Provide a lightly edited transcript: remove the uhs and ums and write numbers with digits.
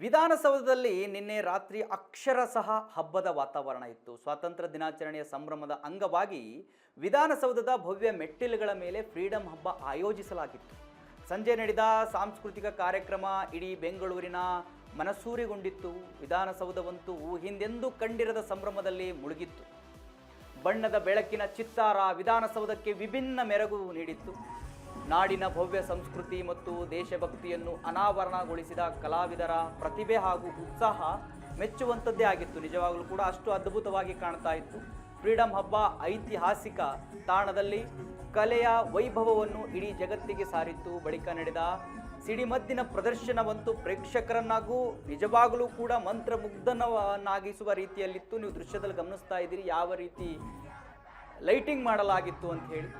ವಿಧಾನಸೌಧದಲ್ಲಿ ನಿನ್ನೆ ರಾತ್ರಿ ಅಕ್ಷರಶಃ ಹಬ್ಬದ ವಾತಾವರಣ ಇತ್ತು. ಸ್ವಾತಂತ್ರ್ಯ ದಿನಾಚರಣೆಯ ಸಂಭ್ರಮದ ಅಂಗವಾಗಿ ವಿಧಾನಸೌಧದ ಭವ್ಯ ಮೆಟ್ಟಿಲುಗಳ ಮೇಲೆ ಫ್ರೀಡಂ ಹಬ್ಬ ಆಯೋಜಿಸಲಾಗಿತ್ತು. ಸಂಜೆ ನಡೆದ ಸಾಂಸ್ಕೃತಿಕ ಕಾರ್ಯಕ್ರಮ ಇಡೀ ಬೆಂಗಳೂರಿನ ಮನಸೂರೆಗೊಂಡಿತ್ತು. ವಿಧಾನಸೌಧವಂತೂ ಹಿಂದೆಂದೂ ಕಂಡಿರದ ಸಂಭ್ರಮದಲ್ಲಿ ಮುಳುಗಿತ್ತು. ಬಣ್ಣದ ಬೆಳಕಿನ ಚಿತ್ತಾರ ವಿಧಾನಸೌಧಕ್ಕೆ ವಿಭಿನ್ನ ಮೆರುಗು ನೀಡಿತ್ತು. ನಾಡಿನ ಭವ್ಯ ಸಂಸ್ಕೃತಿ ಮತ್ತು ದೇಶಭಕ್ತಿಯನ್ನು ಅನಾವರಣಗೊಳಿಸಿದ ಕಲಾವಿದರ ಪ್ರತಿಭೆ ಹಾಗೂ ಉತ್ಸಾಹ ಮೆಚ್ಚುವಂಥದ್ದೇ ಆಗಿತ್ತು. ನಿಜವಾಗಲೂ ಕೂಡ ಅಷ್ಟು ಅದ್ಭುತವಾಗಿ ಕಾಣ್ತಾ ಇತ್ತು. ಫ್ರೀಡಂ ಹಬ್ಬ ಐತಿಹಾಸಿಕ ತಾಣದಲ್ಲಿ ಕಲೆಯ ವೈಭವವನ್ನು ಇಡೀ ಜಗತ್ತಿಗೆ ಸಾರಿತ್ತು. ಬಳಿಕ ನಡೆದ ಸಿಡಿಮದ್ದಿನ ಪ್ರದರ್ಶನವಂತೂ ಪ್ರೇಕ್ಷಕರನ್ನಾಗೂ ನಿಜವಾಗಲೂ ಕೂಡ ಮಂತ್ರಮುಗ್ಧನನ್ನಾಗಿಸುವ ರೀತಿಯಲ್ಲಿತ್ತು. ನೀವು ದೃಶ್ಯದಲ್ಲಿ ಗಮನಿಸ್ತಾ ಇದ್ದೀರಿ ಯಾವ ರೀತಿ ಲೈಟಿಂಗ್ ಮಾಡಲಾಗಿತ್ತು ಅಂತ ಹೇಳಿ.